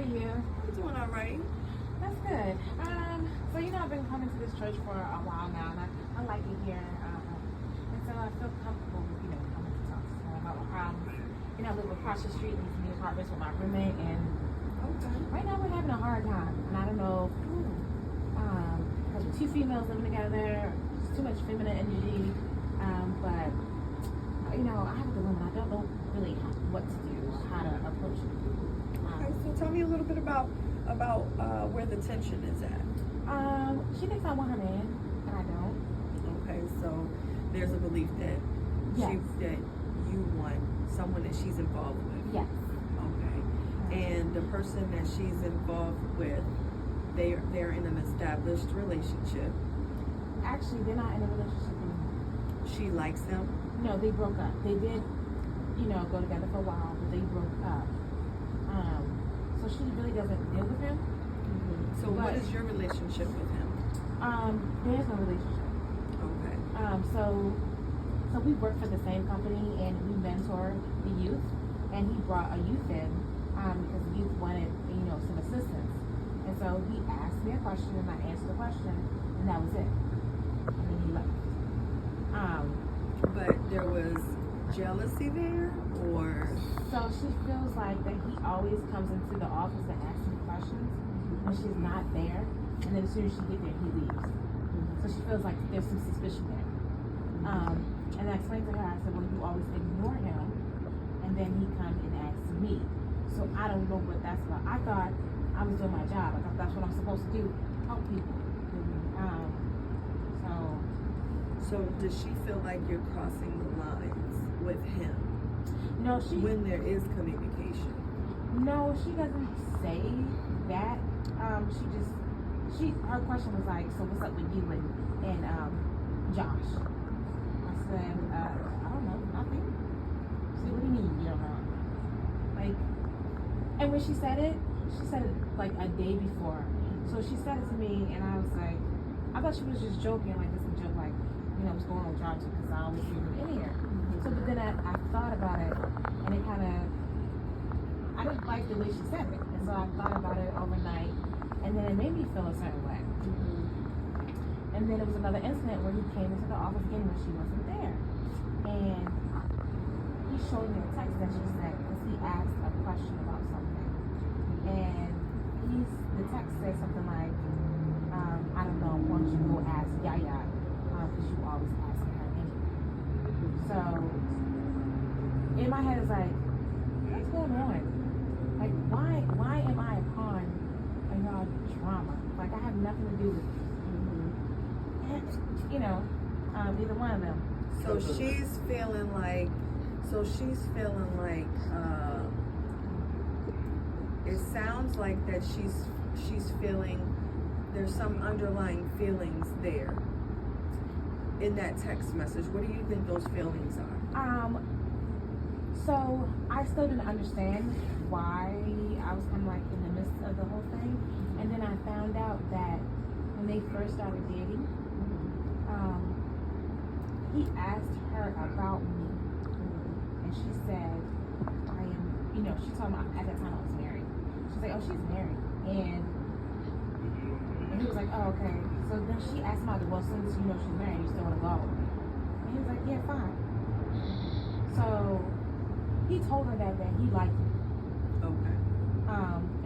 you? I'm doing all right. That's good. So I've been coming to this church for a while now, and I like it here. And so I feel comfortable with, coming to talk to someone about my problems. I live across the street in these apartments with my roommate, and right now we're having a hard time. And I don't know, because we're two females living together, there's too much feminine energy. But I have a dilemma. I don't know really what to do or how to approach it. Okay, so tell me a little bit about where the tension is at. She thinks I want her man, and I don't. Okay, so there's a belief that Yes. that you want someone that she's involved with. Yes. Okay, and the person that she's involved with, they're in an established relationship. Actually, they're not in a relationship anymore. She likes him. No, they broke up. They did, go together for a while, but they broke up. So she really doesn't deal with him. So what is your relationship with him? There's no relationship. Okay. So we work for the same company, and we mentor the youth. And he brought a youth in because the youth wanted, some assistance. And so he asked me a question, and I answered the question, and that was it. And then he left. But there was jealousy there, or So she feels like that he always comes into the office and asks me questions when she's not there, and then as soon as she gets there, he leaves. So she feels like there's some suspicion there. And I explained to her, I said, well, you always ignore him, and then he comes and asks me. So I don't know what that's about. I thought I was doing my job. I thought that's what I'm supposed to do, help people. so does she feel like you're crossing the lines with him No, when there is communication? No, she doesn't say that. Her question was like, so what's up with you and Josh? I said, I don't know, nothing. She said, what do you mean you don't know? And when she said it like a day before. So she said it to me, and I was like, I thought she was just joking, like it's a joke, like, what's going on with Josh, because I always see him in here. So, but then I thought about it, and it kind of, I didn't like the way she said it. And so I thought about it overnight, and then it made me feel a certain way. And then there was another incident where he came into the office again when she wasn't there. And he showed me a text that she sent because he asked a question about something. And the text said something like, I don't know, why don't you go ask Yaya, because you always ask her anyway. So, in my head it's like, what's going on? Like, why am I a pawn in y'all drama? Like, I have nothing to do with it. Either one of them. So she's feeling like, it sounds like that she's feeling there's some underlying feelings there in that text message. What do you think those feelings are? So I still didn't understand why I was kind of like in the midst of the whole thing. And then I found out that when they first started dating, he asked her about me. And she said, I am, she told me at that time I was married. She's like, oh, she's married. And he was like, oh, okay. So then she asked him, well, since you know she's married, you still want to go? And he was like, yeah, fine. So he told her that he liked me. Okay.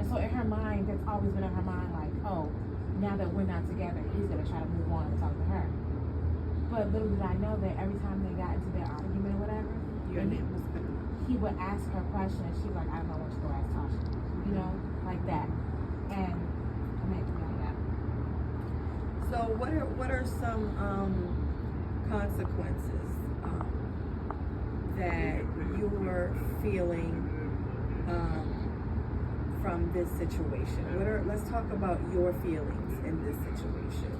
And so in her mind, that's always been in her mind, like, oh, now that we're not together, he's gonna try to move on and talk to her. But little did I know that every time they got into their argument or whatever, Your name was coming up. he would ask her questions, and she was like, I don't know what to go ask Tasha. Like that. And I mean, yeah. So what are some consequences that you were feeling from this situation? Let's talk about your feelings in this situation.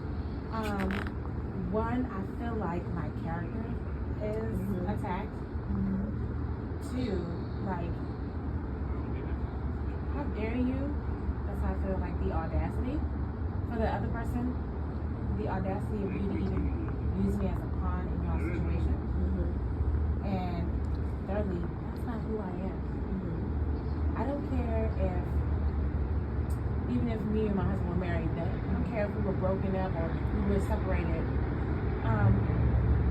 One, I feel like my character is attacked. Two, like, how dare you? That's how I feel, like the audacity for the other person, the audacity of you to even use me as a pawn in your situation. And thirdly, that's not who I am. I don't care if even if me and my husband were married, that I don't care if we were broken up or we were separated.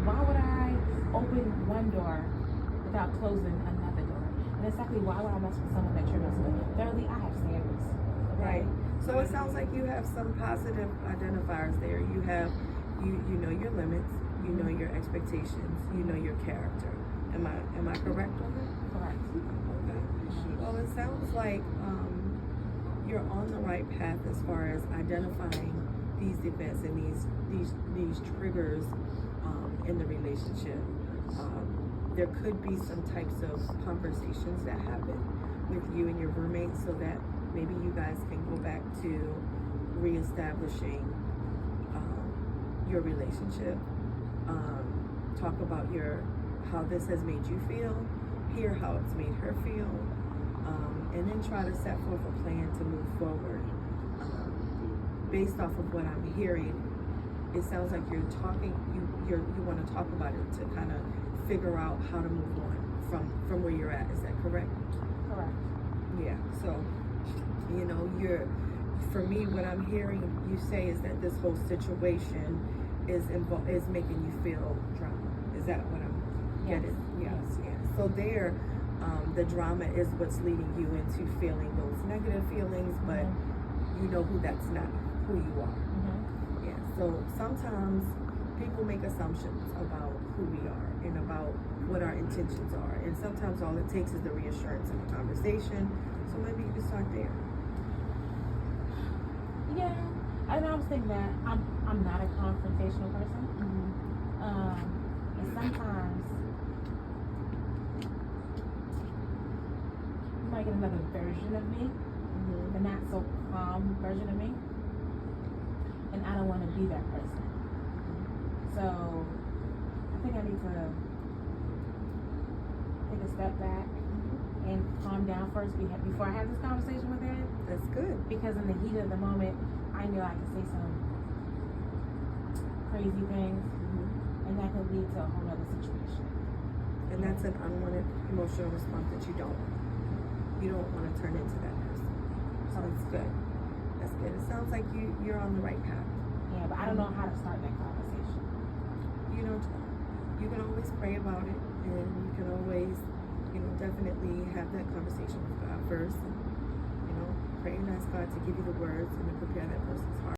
Why would I open one door without closing another door? And exactly why would I mess with someone that you're messing with? Thirdly, I have standards. Okay? Right. So it sounds like you have some positive identifiers there. You have, you know your limits, you know your expectations, you know your character. Am I correct on that? Correct. Okay. Well, it sounds like you're on the right path as far as identifying these events and these triggers in the relationship. There could be some types of conversations that happen with you and your roommate so that maybe you guys can go back to reestablishing your relationship. Talk about how this has made you feel, hear how it's made her feel, and then try to set forth a plan to move forward. Based off of what I'm hearing, it sounds like you want to talk about it to kind of figure out how to move on from where you're at. Is that correct? Correct. Yeah. So, for me, what I'm hearing you say is that this whole situation is making you feel drama. Is that what I'm getting? Yes. Yes. So the drama is what's leading you into feeling those negative feelings, but you know that's not who you are. Mm-hmm. Yeah. So sometimes people make assumptions about who we are and about what our intentions are, and sometimes all it takes is the reassurance in the conversation. So maybe you can start there. Yeah, and I was thinking that I'm not a confrontational person. And sometimes you might get another version of me, the not so calm version of me, and I don't want to be that person. So I think I need to take a step back and calm down first before I have this conversation with her. That's good. Because in the heat of the moment, I know I can say some crazy things, and that could lead to a whole other situation. And that's an unwanted emotional response that you don't want to turn into that person. So it's good. That's good. It sounds like you're on the right path. Yeah, but I don't know how to start that conversation. You can always pray about it, and you can always, definitely have that conversation with God first, and, pray and ask God to give you the words and to prepare that person's heart.